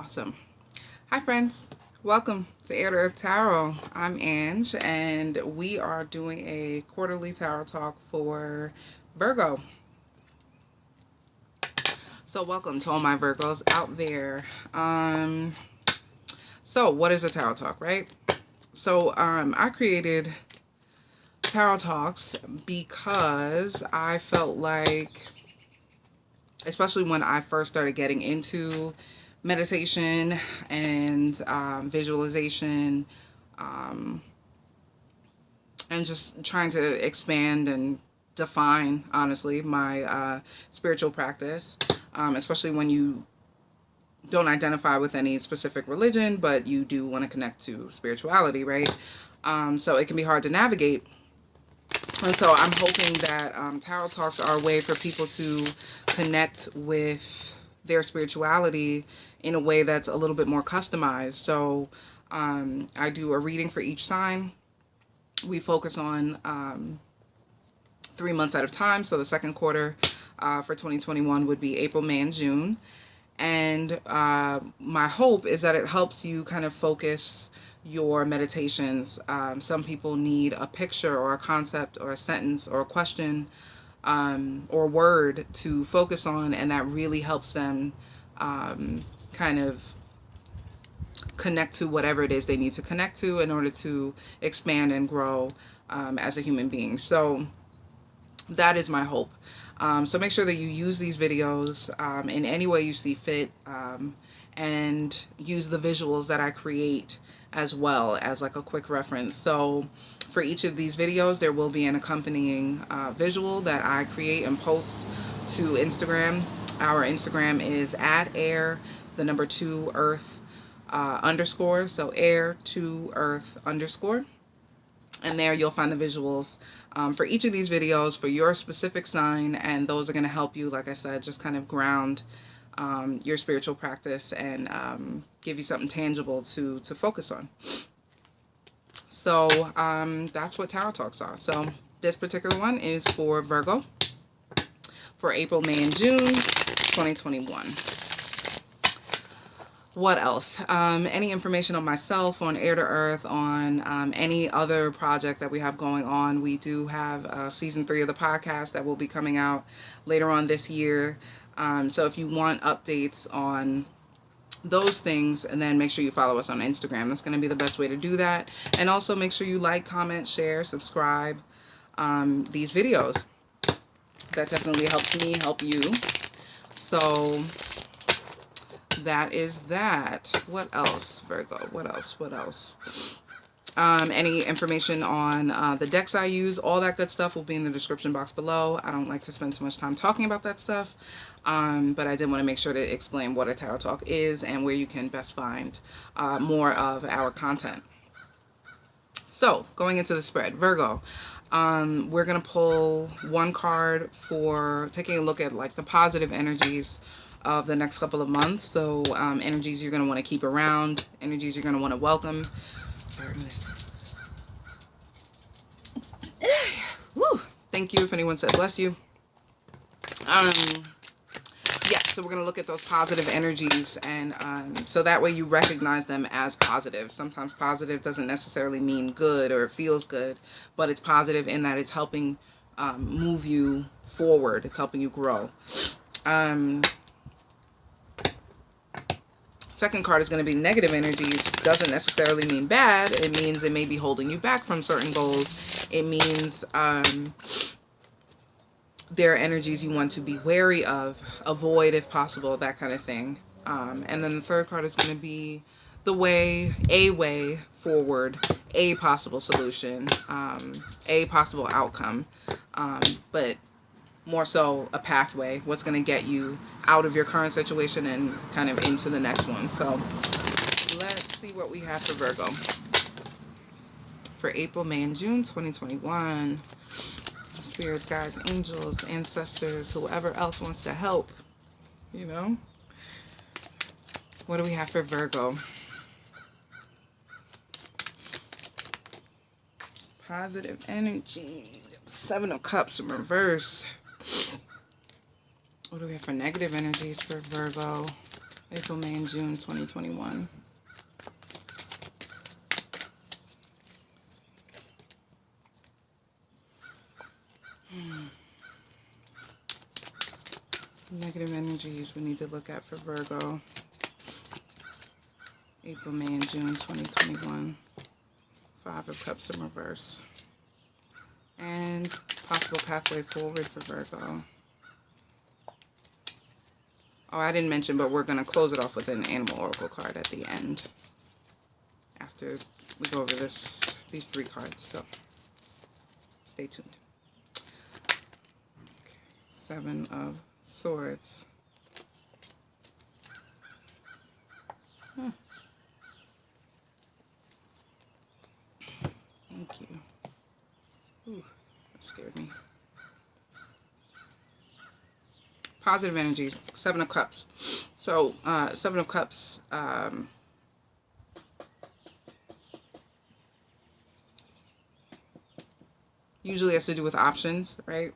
Awesome. Hi friends, welcome to Air to Earth Tarot. I'm Ange and we are doing a quarterly tarot talk for Virgo. So welcome to all my Virgos out there. So what is a tarot talk, right? So I created tarot talks because I felt like, especially when I first started getting into meditation and visualization, and just trying to expand and define, honestly, my spiritual practice, especially when you don't identify with any specific religion, but you do want to connect to spirituality, right? So it can be hard to navigate. And so I'm hoping that tarot talks are a way for people to connect with their spirituality in a way that's a little bit more customized. So I do a reading for each sign. We focus on 3 months at a time. So the second quarter for 2021 would be April, May, and June. And my hope is that it helps you kind of focus your meditations. Some people need a picture or a concept or a sentence or a question or word to focus on, and that really helps them kind of connect to whatever it is they need to connect to in order to expand and grow as a human being. So that is my hope. So make sure that you use these videos in any way you see fit, and use the visuals that I create as well as like a quick reference. So for each of these videos, there will be an accompanying visual that I create and post to Instagram. Our Instagram is @air2earth _. So air2earth _. And there you'll find the visuals for each of these videos for your specific sign, and those are going to help you, like I said, just kind of ground your spiritual practice and give you something tangible to focus on. So that's what tarot talks are. So this particular one is for Virgo for April, May, and June 2021. What else? Any information on myself, on Air to Earth, on any other project that we have going on. We do have season 3 of the podcast that will be coming out later on this year. So if you want updates on those things, and then make sure you follow us on Instagram. That's going to be the best way to do that. And also make sure you like, comment, share, subscribe these videos. That definitely helps me help you. So that is that. What else, Virgo? What else? Any information on the decks I use, all that good stuff will be in the description box below. I don't like to spend too much time talking about that stuff, but I did want to make sure to explain what a tarot talk is and where you can best find more of our content. So going into the spread, Virgo, we're going to pull one card for taking a look at like the positive energies of the next couple of months. So energies you're going to want to keep around, energies you're going to want to welcome. Sorry, woo. Thank you if anyone said bless you. Yeah, so we're going to look at those positive energies, and so that way you recognize them as positive. Sometimes positive doesn't necessarily mean good or it feels good, but it's positive in that it's helping move you forward. It's helping you grow. Second card is going to be negative energies. Doesn't necessarily mean bad. It means it may be holding you back from certain goals. It means there are energies you want to be wary of, avoid if possible, that kind of thing. And then the third card is going to be the way, a way forward, a possible solution, a possible outcome, but more so a pathway, what's going to get you out of your current situation and kind of into the next one. So let's see what we have for Virgo for April, May, and June 2021. Spirits, guides, angels, ancestors, whoever else wants to help, you know. What do we have for Virgo? Positive energy. 7 of Cups in reverse. What do we have for negative energies for Virgo? April, May, and June 2021. Negative energies we need to look at for Virgo. April, May, and June 2021. Five of Cups in reverse. And possible pathway forward for Virgo. Oh, I didn't mention, but we're going to close it off with an animal oracle card at the end. After we go over these three cards. So, stay tuned. Okay. Seven of Swords. Thank you. Ooh, that scared me. Positive energies. Seven of Cups. So, Seven of Cups. Usually has to do with options, right?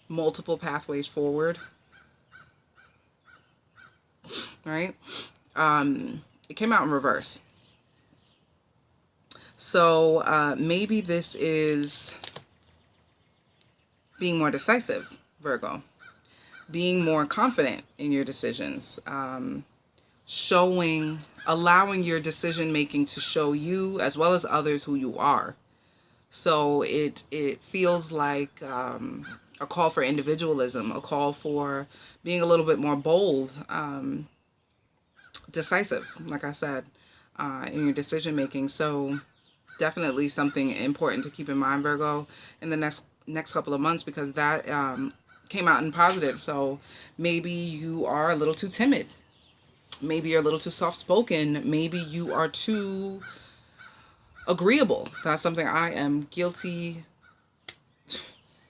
Multiple pathways forward, right? It came out in reverse. So maybe this is being more decisive, Virgo. Being more confident in your decisions. Allowing your decision making to show you as well as others who you are. So it feels like a call for individualism, a call for being a little bit more bold, decisive, like I said, in your decision making. So definitely something important to keep in mind, Virgo, in the next couple of months, because that came out in positive. So maybe you are a little too timid. Maybe you're a little too soft-spoken. Maybe you are too agreeable. That's something I am guilty,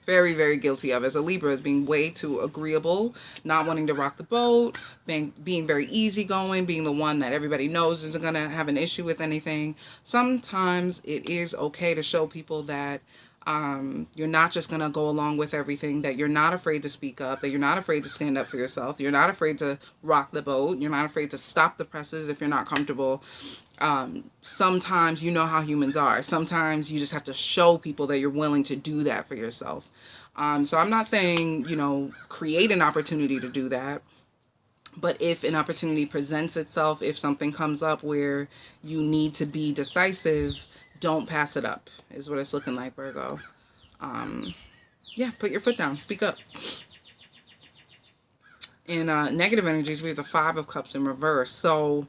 very, very guilty of as a Libra, is being way too agreeable, not wanting to rock the boat, being very easygoing, being the one that everybody knows isn't going to have an issue with anything. Sometimes it is okay to show people that you're not just going to go along with everything, that you're not afraid to speak up, that you're not afraid to stand up for yourself, you're not afraid to rock the boat, you're not afraid to stop the presses if you're not comfortable. Sometimes you know how humans are. Sometimes you just have to show people that you're willing to do that for yourself. So I'm not saying, create an opportunity to do that. But if an opportunity presents itself, if something comes up where you need to be decisive, don't pass it up, is what it's looking like, Virgo. Yeah, put your foot down. Speak up. In negative energies, we have the Five of Cups in reverse. So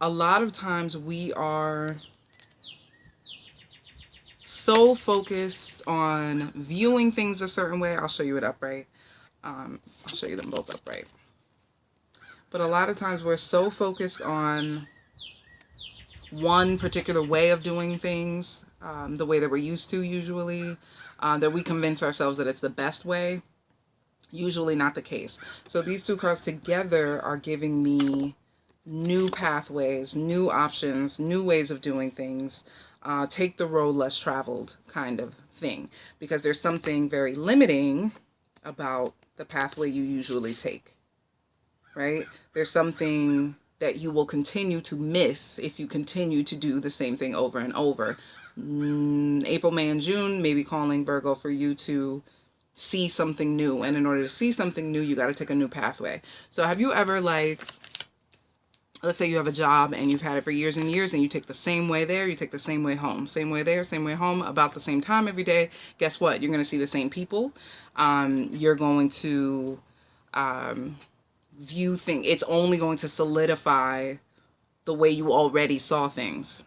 a lot of times we are so focused on viewing things a certain way. I'll show you it upright. I'll show you them both upright. But a lot of times we're so focused on one particular way of doing things, the way that we're used to usually, that we convince ourselves that it's the best way. Usually not the case. So these two cards together are giving me new pathways, new options, new ways of doing things, take the road less traveled kind of thing. Because there's something very limiting about the pathway you usually take, right? There's something that you will continue to miss if you continue to do the same thing over and over. April, May, and June may be calling, Virgo, for you to see something new. And in order to see something new, you got to take a new pathway. So have you ever, let's say you have a job and you've had it for years and years and you take the same way there, you take the same way home. Same way there, same way home, about the same time every day. Guess what? You're going to see the same people. You're going to view things. It's only going to solidify the way you already saw things.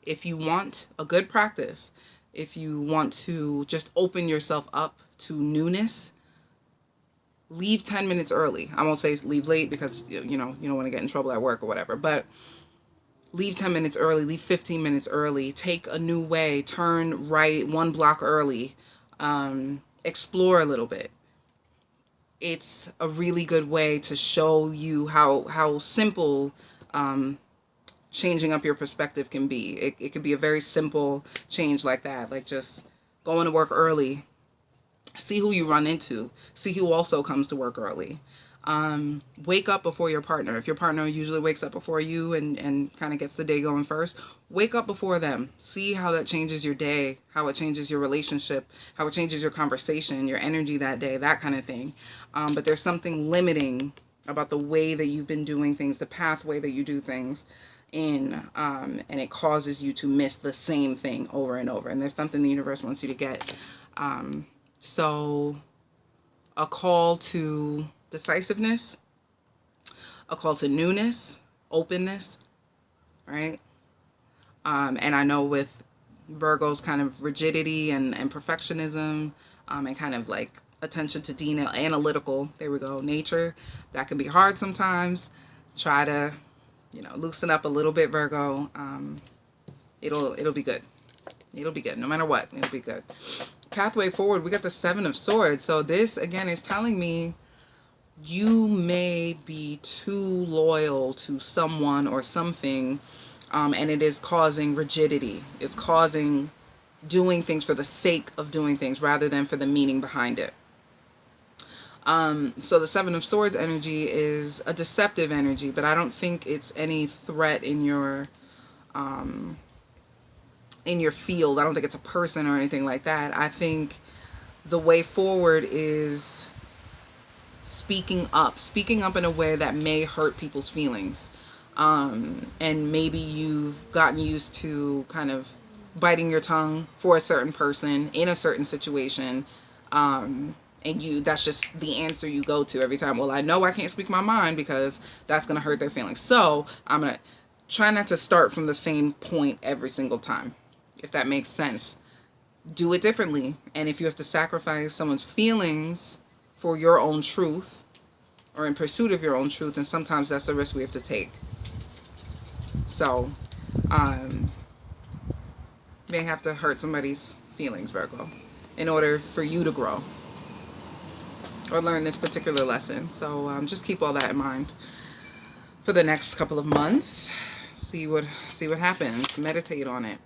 If you want a good practice, if you want to just open yourself up to newness, leave 10 minutes early. I won't say leave late because, you don't want to get in trouble at work or whatever, but leave 10 minutes early, leave 15 minutes early, take a new way, turn right 1 block early, explore a little bit. It's a really good way to show you how simple changing up your perspective can be. It can be a very simple change like that, like just going to work early. See who you run into. See who also comes to work early. Wake up before your partner. If your partner usually wakes up before you and kind of gets the day going first, wake up before them. See how that changes your day, how it changes your relationship, how it changes your conversation, your energy that day, that kind of thing. But there's something limiting about the way that you've been doing things, the pathway that you do things in, and it causes you to miss the same thing over and over. And there's something the universe wants you to get. So a call to decisiveness, a call to newness, openness, right? And I know with Virgo's kind of rigidity and perfectionism, and kind of like attention to analytical, there we go, nature, that can be hard sometimes. Try to, loosen up a little bit, Virgo. It'll be good. It'll be good. No matter what, it'll be good. Pathway forward, we got the Seven of Swords. So this, again, is telling me you may be too loyal to someone or something, and it is causing rigidity. It's causing doing things for the sake of doing things rather than for the meaning behind it. So the Seven of Swords energy is a deceptive energy, but I don't think it's any threat in your field. I don't think it's a person or anything like that. I think the way forward is speaking up in a way that may hurt people's feelings. And maybe you've gotten used to kind of biting your tongue for a certain person in a certain situation. And that's just the answer you go to every time. Well, I know I can't speak my mind because that's going to hurt their feelings. So I'm going to try not to start from the same point every single time, if that makes sense. Do it differently. And if you have to sacrifice someone's feelings for your own truth or in pursuit of your own truth, then sometimes that's a risk we have to take. So, may have to hurt somebody's feelings, Virgo, in order for you to grow or learn this particular lesson. So just keep all that in mind for the next couple of months. See what happens. Meditate on it.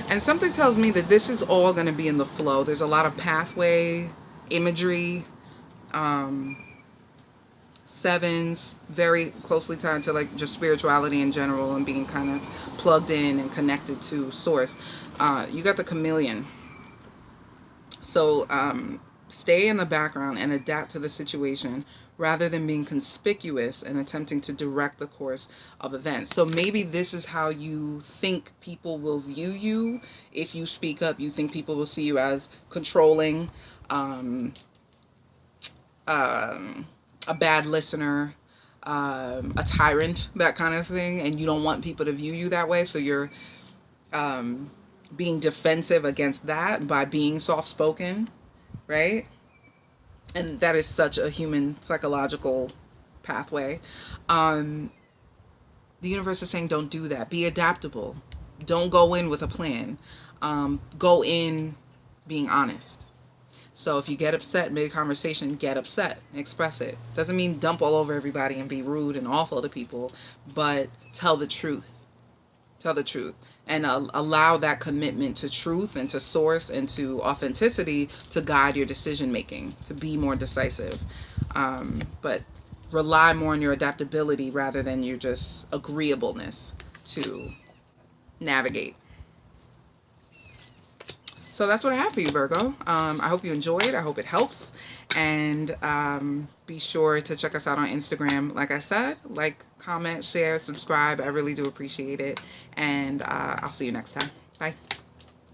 And something tells me that this is all going to be in the flow. There's a lot of pathway imagery. Sevens, very closely tied to like just spirituality in general and being kind of plugged in and connected to source. You got the chameleon. So stay in the background and adapt to the situation rather than being conspicuous and attempting to direct the course of events. So maybe this is how you think people will view you. If you speak up, you think people will see you as controlling, a bad listener, a tyrant, that kind of thing, and you don't want people to view you that way. So you're being defensive against that by being soft-spoken, right? And that is such a human psychological pathway. The universe is saying don't do that. Be adaptable. Don't go in with a plan. Go in being honest. So if you get upset mid-conversation, get upset. Express it. Doesn't mean dump all over everybody and be rude and awful to people, but tell the truth. Tell the truth. And allow that commitment to truth and to source and to authenticity to guide your decision making, to be more decisive. But rely more on your adaptability rather than your just agreeableness to navigate. So that's what I have for you, Virgo. I hope you enjoyed. I hope it helps. And be sure to check us out on Instagram. Like I said, like, comment, share, subscribe. I really do appreciate it. And I'll see you next time. Bye.